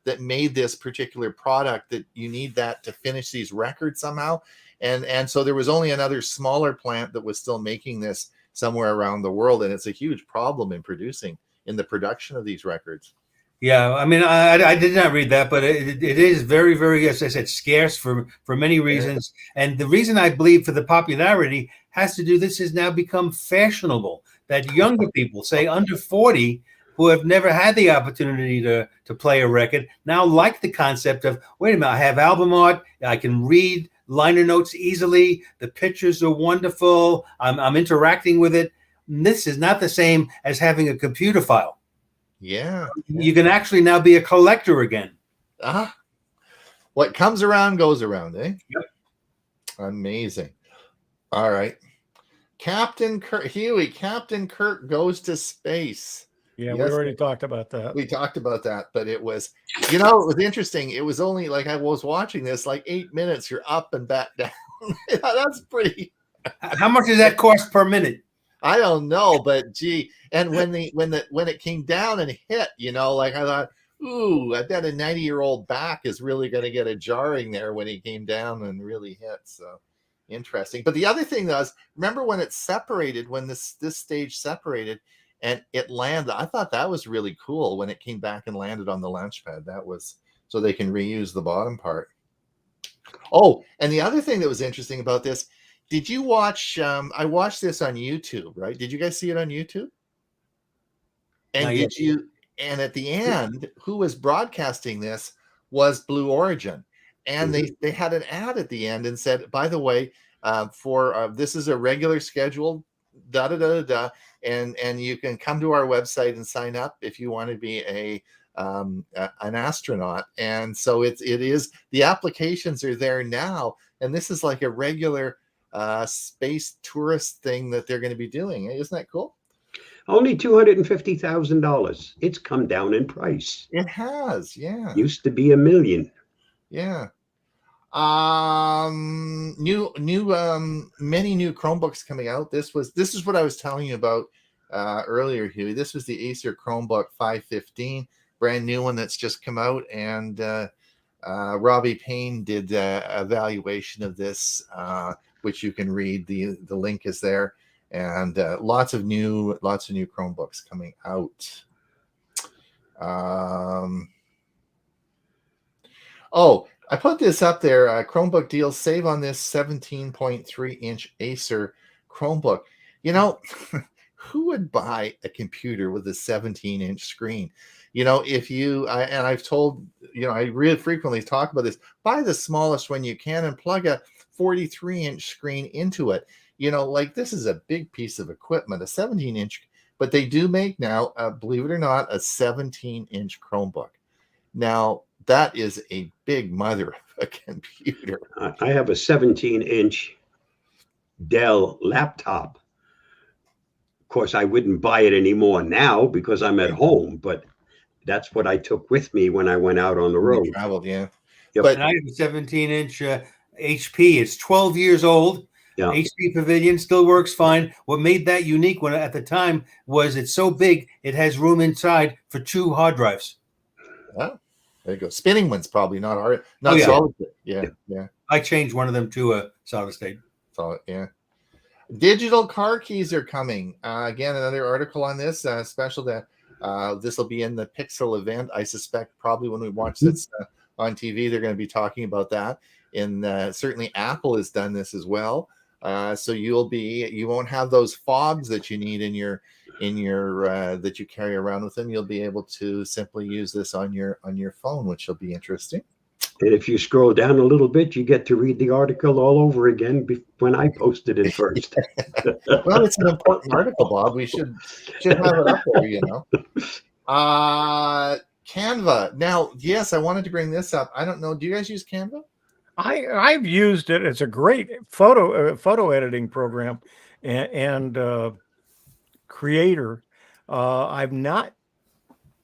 that made this particular product that you need that to finish these records somehow. And so there was only another smaller plant that was still making this somewhere around the world, and it's a huge problem in the production of these records. Yeah, I mean, I did not read that, but it is very, very, as I said, scarce for many reasons. And the reason I believe for the popularity has to do, this has now become fashionable, that younger people, say under 40, who have never had the opportunity to play a record, now like the concept of, wait a minute, I have album art, I can read liner notes easily, the pictures are wonderful, I'm interacting with it. And this is not the same as having a computer file. Yeah. You can actually now be a collector again. What comes around goes around, eh? Yep. Amazing. All right. Captain Kirk goes to space. Yeah, Yes, we already talked about that. We talked about that, but it was interesting. It was only like I was watching this, like 8 minutes, you're up and back down. That's pretty. How much does that cost per minute? I don't know, but gee, and when it came down and hit, like I thought, ooh, I bet a 90-year-old back is really going to get a jarring there when he came down and really hit. So interesting. But the other thing was, remember when it separated, when this stage separated and it landed, I thought that was really cool when it came back and landed on the launch pad. That was so they can reuse the bottom part. Oh, and the other thing that was interesting about this, did you watch? I watched this on YouTube, right? Did you guys see it on YouTube? And And at the end, who was broadcasting this was Blue Origin, and they had an ad at the end and said, by the way, this is a regular schedule, and you can come to our website and sign up if you want to be an astronaut. And so it is, the applications are there now, and this is like a regular space tourist thing that they're going to be doing. Isn't that cool? Only $250,000. It's come down in price. It has, yeah. Used to be $1 million. Yeah. Many new Chromebooks coming out. This is what I was telling you about earlier, Huey. This was the Acer Chromebook 515, brand new one that's just come out, and Robbie Payne did a evaluation of this, which you can read. The link is there, and lots of new Chromebooks coming out. Oh, I put this up there. Chromebook Deals, save on this 17.3-inch Acer Chromebook. You know, who would buy a computer with a 17-inch screen? You know, if you, and I've told, you know, I really frequently talk about this, buy the smallest when you can and plug a 43-inch screen into it. You know, like this is a big piece of equipment, a 17-inch, but they do make now, believe it or not, a 17-inch Chromebook. Now, that is a big mother of a computer. I have a 17-inch Dell laptop. Of course, I wouldn't buy it anymore now because I'm at home, but that's what I took with me when I went out on the road. Traveled, yeah. Yep. But And I have a 17-inch HP. It's 12 years old. Yeah. HP Pavilion still works fine. What made that unique when at the time was it's so big, it has room inside for 2 hard drives. oh, there you go. Spinning ones probably not hard, not Oh, yeah. solid. Yeah. I changed one of them to a solid state. Solid, yeah. Digital car keys are coming. Again, another article on this. Special that this will be in the Pixel event. I suspect probably when we watch this on TV, they're going to be talking about that. And certainly Apple has done this as well. So you won't have those fobs that you need in your that you carry around with them. You'll be able to simply use this on your phone, which will be interesting. And if you scroll down a little bit, you get to read the article all over again when I posted it first. Well, it's an important article, Bob. We should have it up there, you know. Canva. Now, yes, I wanted to bring this up. I don't know. Do you guys use Canva? I've used it. It's a great photo editing program and creator. I've not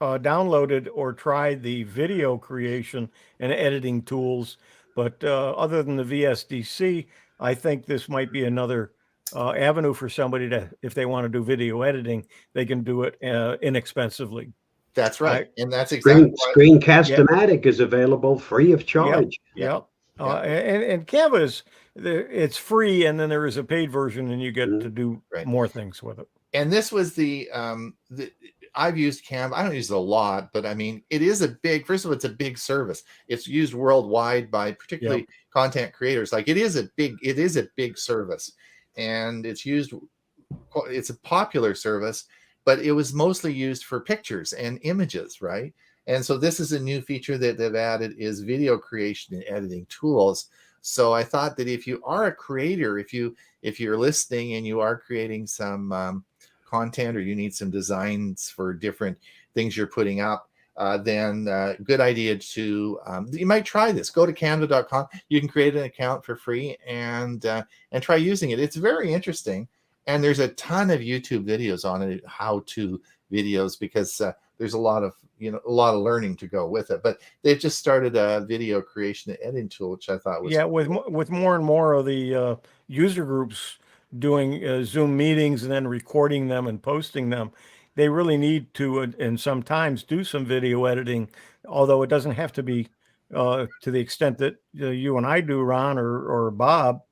downloaded or tried the video creation and editing tools, but other than the VSDC, I think this might be another avenue for somebody to, if they want to do video editing, they can do it inexpensively. That's right, and that's exactly Screencast-O-Matic is available free of charge. Yep. And Canva it's free, and then there is a paid version, and you get to do more things with it. And this was the I've used Canva. I don't use it a lot, but I mean, it is a big. First of all, it's a big service. It's used worldwide by particularly content creators. Like it is a big service, and it's used. It's a popular service, but it was mostly used for pictures and images, right? And so this is a new feature that they've added is video creation and editing tools. So I thought that if you are a creator, if you're listening and you are creating some content or you need some designs for different things you're putting up, then good idea to you might try this. Go to canva.com. You can create an account for free and try using it. It's very interesting, and there's a ton of YouTube videos on it, how-to videos, because there's a lot of learning to go with it. But they've just started a video creation and editing tool, which I thought was with more and more of the user groups doing Zoom meetings and then recording them and posting them, they really need to and sometimes do some video editing, although it doesn't have to be to the extent that you and I do, Ron or Bob,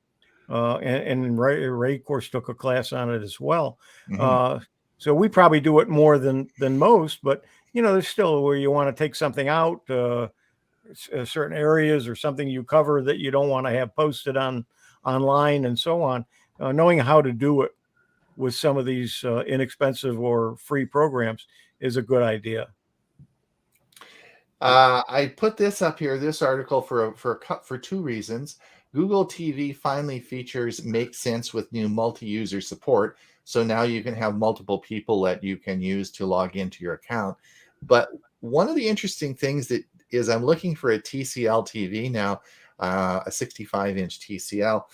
and Ray of course took a class on it as well. So we probably do it more than most, but there's still where you want to take something out, certain areas or something you cover that you don't want to have posted online and so on. Knowing how to do it with some of these inexpensive or free programs is a good idea. I put this up here, this article for two reasons. Google TV finally features Make Sense with new multi-user support. So now you can have multiple people that you can use to log into your account. But one of the interesting things that is I'm looking for a TCL TV now, a 65-inch TCL.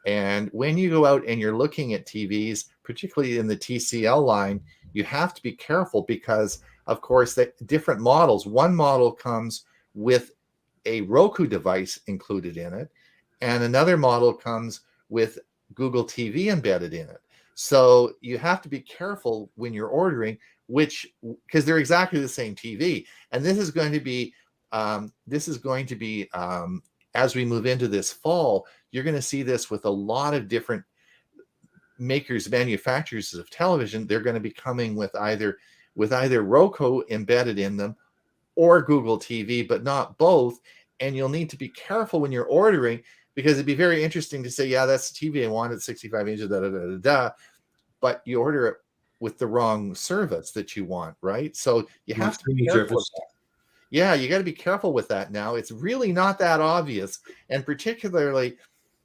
And when you go out and you're looking at TVs, particularly in the TCL line, you have to be careful because, of course, the different models. One model comes with a Roku device included in it, and another model comes with Google TV embedded in it. So you have to be careful when you're ordering because they're exactly the same TV. And this is going to be this is going to be, as we move into this fall, you're going to see this with a lot of different makers, manufacturers of television. They're going to be coming with either Roku embedded in them or Google TV, but not both. And you'll need to be careful when you're ordering, because it'd be very interesting to say, yeah, that's the TV I want at 65 inches, but you order it with the wrong service that you want, right? So you have to be careful. Yeah, you got to be careful with that now. It's really not that obvious. And particularly,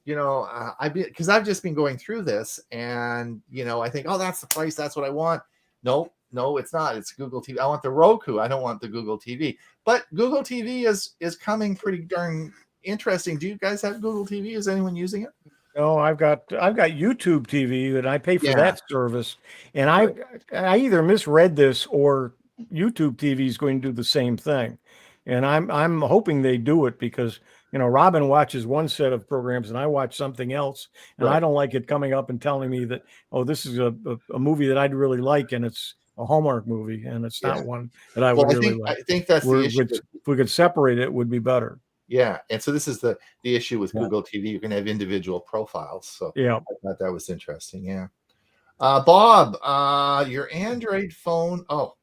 because I've just been going through this, and, I think, oh, that's the price. That's what I want. No, it's not. It's Google TV. I want the Roku. I don't want the Google TV. But Google TV is coming pretty darn interesting. Do you guys have Google TV? Is anyone using it? No, I've got YouTube TV, and I pay for that service. And I either misread this, or YouTube TV is going to do the same thing. And I'm hoping they do it, because Robin watches one set of programs and I watch something else, and I don't like it coming up and telling me that, oh, this is a movie that I'd really like, and it's a Hallmark movie, and it's not one that I would really like. I think that's the issue. If we could separate it, would be better. Yeah, and so this is the issue with Google TV. You can have individual profiles. So yeah, I thought that was interesting. Yeah, Bob, your Android phone. Oh,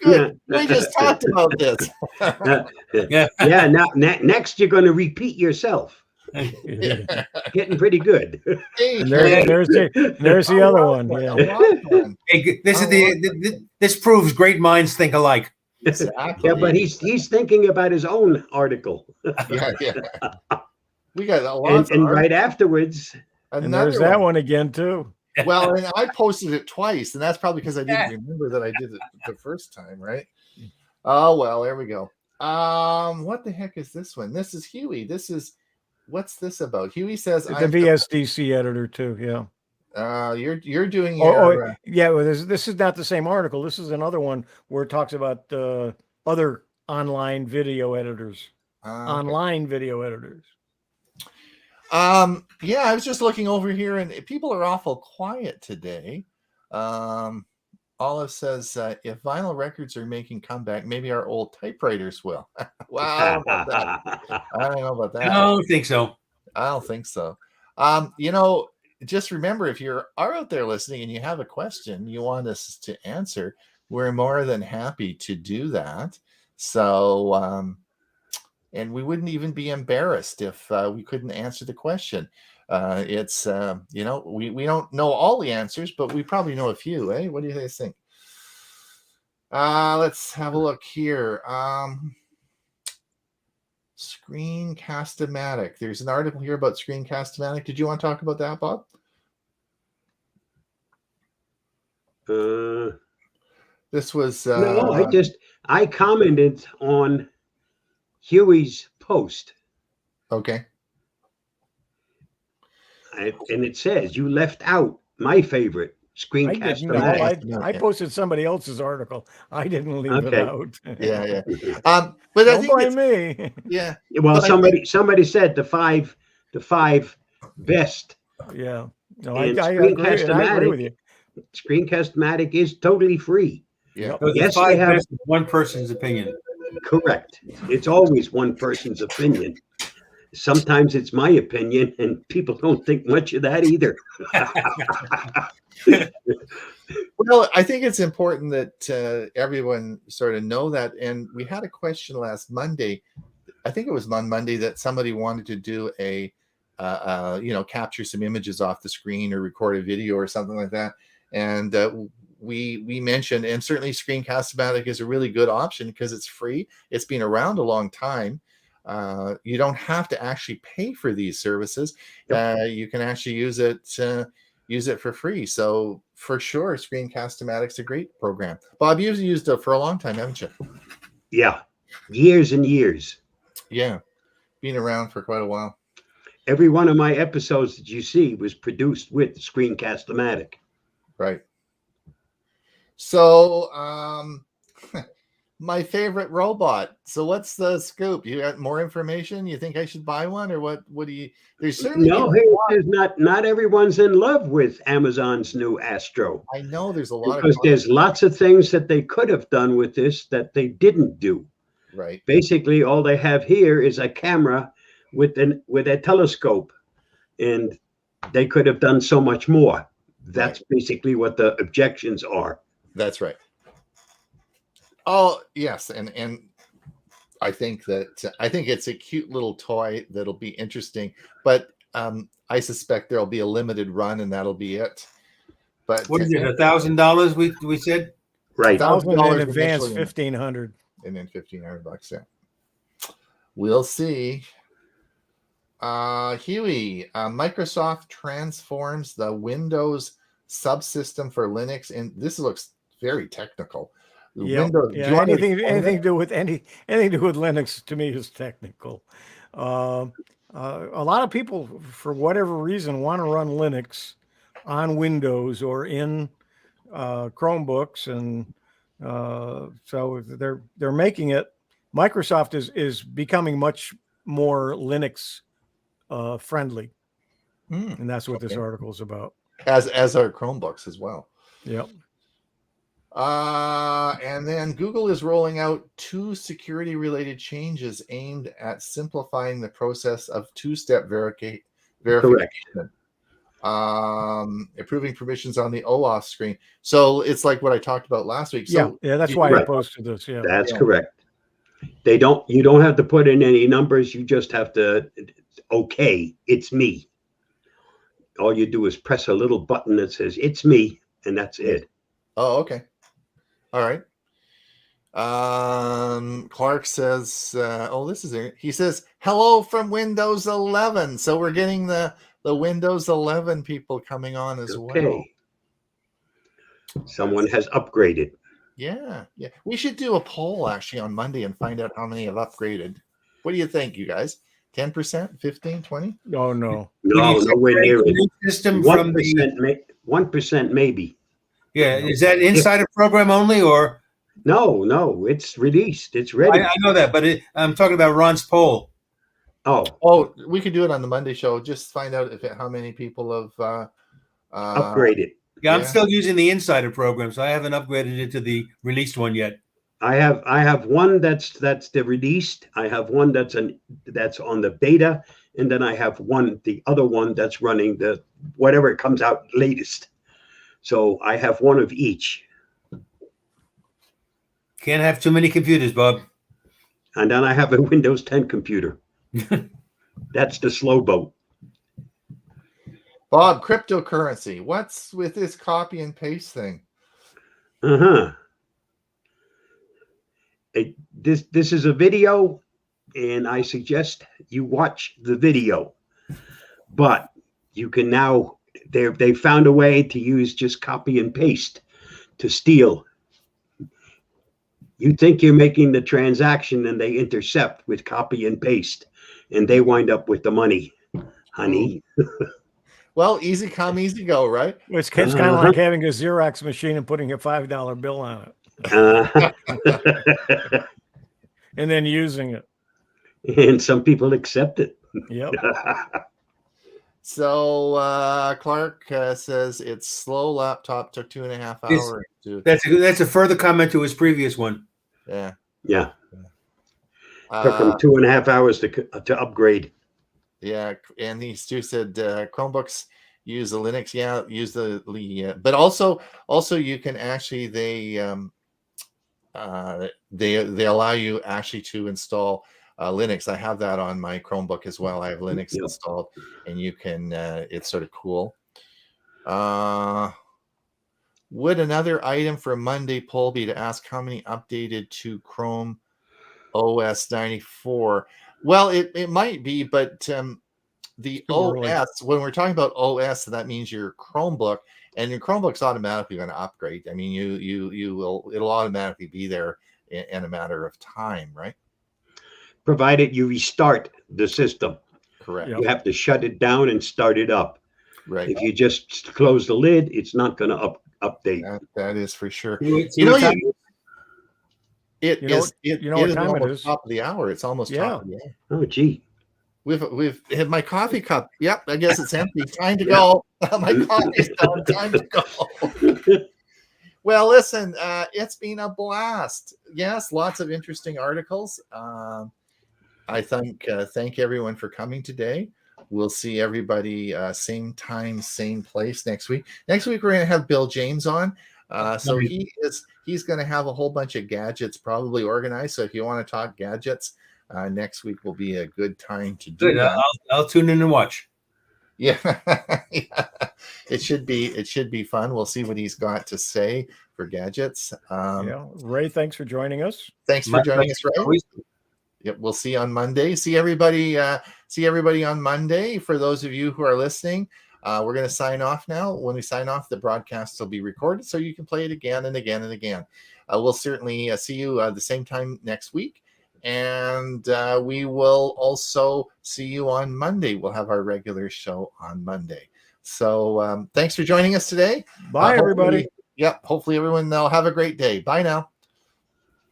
good. Yeah. We just talked about this. Yeah. Now, next you're going to repeat yourself. Getting pretty good. And there's the other one. Yeah. Hey, this proves great minds think alike. Exactly. Yeah, but he's thinking about his own article. Yeah. We got a lot, and right afterwards, and there's that one again too. Well, and I posted it twice, and that's probably because I didn't remember that I did it the first time, right? Oh well, there we go. What the heck is this one? This is Huey. What's this about? Huey says it's a VSDC editor too. Yeah. You're doing yeah. Well, this is not the same article. This is another one where it talks about other online video editors. Online video editors. Yeah, I was just looking over here, and people are awful quiet today. Olive says, if vinyl records are making comeback, maybe our old typewriters will. Wow. I don't know about that. I don't think so. I don't think so. Just remember, if you are out there listening and you have a question you want us to answer, we're more than happy to do that. So, and we wouldn't even be embarrassed if we couldn't answer the question. It's, we don't know all the answers, but we probably know a few, eh? What do you guys think? Let's have a look here. Screencast-O-Matic. There's an article here about Screencast-O-Matic. Did you want to talk about that, Bob? This was no, I commented on Huey's post. Okay. And it says you left out my favorite Screencast-O-Matic. I posted somebody else's artiel. I didn't leave it out. Yeah. But don't blame me. Yeah. Well, somebody said the five best. Yeah. No, I agree with you. Screencast-O-Matic is totally free. Yeah. So yes, they have one person's opinion. Correct. It's always one person's opinion. Sometimes it's my opinion, and people don't think much of that either. Well, I think it's important that everyone sort of know that. And we had a question last Monday. I think it was on Monday that somebody wanted to do a, capture some images off the screen or record a video or something like that. And we mentioned, and certainly Screencast-O-Matic is a really good option because it's free. It's been around a long time. You don't have to actually pay for these services. You can actually use it for free. So for sure, Screencast-O-Matic's a great program. Bob, you've used it for a long time, haven't you? Yeah, years and years. Yeah, been around for quite a while. Every one of my episodes that you see was produced with Screencast-O-Matic. Right. So, my favorite robot. So what's the scoop? You got more information? You think I should buy one, or what? What do you? There's certainly there's not everyone's in love with Amazon's new Astro. I know there's a lot because there's lots of things that they could have done with this that they didn't do. Right. Basically, all they have here is a camera with a telescope, and they could have done so much more. That's basically what the objections are. That's right. Oh, yes, and I think it's a cute little toy that'll be interesting, but I suspect there'll be a limited run, and that'll be it. But what is it? $1,000? We said Right. $1,000 in advance, initially, $1,500, and then $1,500. Yeah, we'll see. Huey, Microsoft transforms the Windows subsystem for Linux, and this looks very technical. Yep. Windows, Yeah, anything to do with Linux to me is technical. A lot of people, for whatever reason, want to run Linux on Windows or in Chromebooks, and so they're making it. Microsoft is becoming much more Linux friendly, and that's what this article is about. As are Chromebooks as well. Yep. And then Google is rolling out 2 security-related changes aimed at simplifying the process of two-step verification. Improving permissions on the OAuth screen. So it's like what I talked about last week. So, yeah, that's why I posted this. Yeah, that's correct. You don't have to put in any numbers. You just have to, okay, it's me. All you do is press a little button that says it's me, and that's it. Oh, okay. All right. Clark says, he says, hello from Windows 11. So we're getting the Windows 11 people coming on as well. Someone has upgraded. Yeah. We should do a poll actually on Monday and find out how many have upgraded. What do you think, you guys? 10%, 15, 20? Oh, no. No, nowhere near it. System 1% maybe. Yeah, is that inside a program only, or? No, it's released. It's ready. I know that, but I'm talking about Ron's poll. Oh, we could do it on the Monday show. Just find out how many people have upgraded. Yeah, I'm still using the insider program, so I haven't upgraded it to the released one yet. I have one that's the released. I have one that's on the beta, and then I have the other one that's running the whatever it comes out latest. So I have one of each. Can't have too many computers, Bob. And then I have a Windows 10 computer. That's the slow boat. Bob, cryptocurrency. What's with this copy and paste thing? This is a video, and I suggest you watch the video. But you can now, they found a way to use just copy and paste to steal. You think you're making the transaction, and they intercept with copy and paste, and they wind up with the money, honey. Well, easy come, easy go, right? It's kind of like having a Xerox machine and putting a $5 bill on it. And then using it. And some people accept it. Yep. So Clark says it's slow laptop took 2.5 hours. That's a further comment to his previous one. Yeah. Took them 2.5 hours to upgrade. Yeah, and these two said Chromebooks use the Linux. Yeah, use the but also you can actually they allow you actually to install Linux. I have that on my Chromebook as well. I have Linux installed, and you can. It's sort of cool. Would another item for a Monday poll be to ask how many updated to Chrome OS 94? Well, it might be, but the OS, when we're talking about OS, that means your Chromebook, and your Chromebook's automatically going to upgrade. I mean, it'll automatically be there in a matter of time, right? Provided you restart the system. Correct. You have to shut it down and start it up. Right. If you just close the lid, it's not going to update. That is for sure. You know what time it is? Top of the hour. It's almost top of the hour. Oh, gee. We've had my coffee cup. Yep, I guess it's empty. Time to go. My coffee's done. Time to go. Well, listen, it's been a blast. Yes, lots of interesting articles. I thank everyone for coming today. We'll see everybody same time, same place next week. Next week we're going to have Bill James on. So he's going to have a whole bunch of gadgets probably organized. So if you want to talk gadgets, next week will be a good time to do that. I'll tune in and watch. Yeah. Yeah. It should be fun. We'll see what he's got to say for gadgets. Ray, thanks for joining us. Thanks for joining us, Ray. Yep, we'll see you on Monday. See everybody on Monday. For those of you who are listening, we're going to sign off now. When we sign off, the broadcast will be recorded so you can play it again and again and again. We'll certainly see you the same time next week. And we will also see you on Monday. We'll have our regular show on Monday. So thanks for joining us today. Bye, everybody. Hopefully everyone will have a great day. Bye now.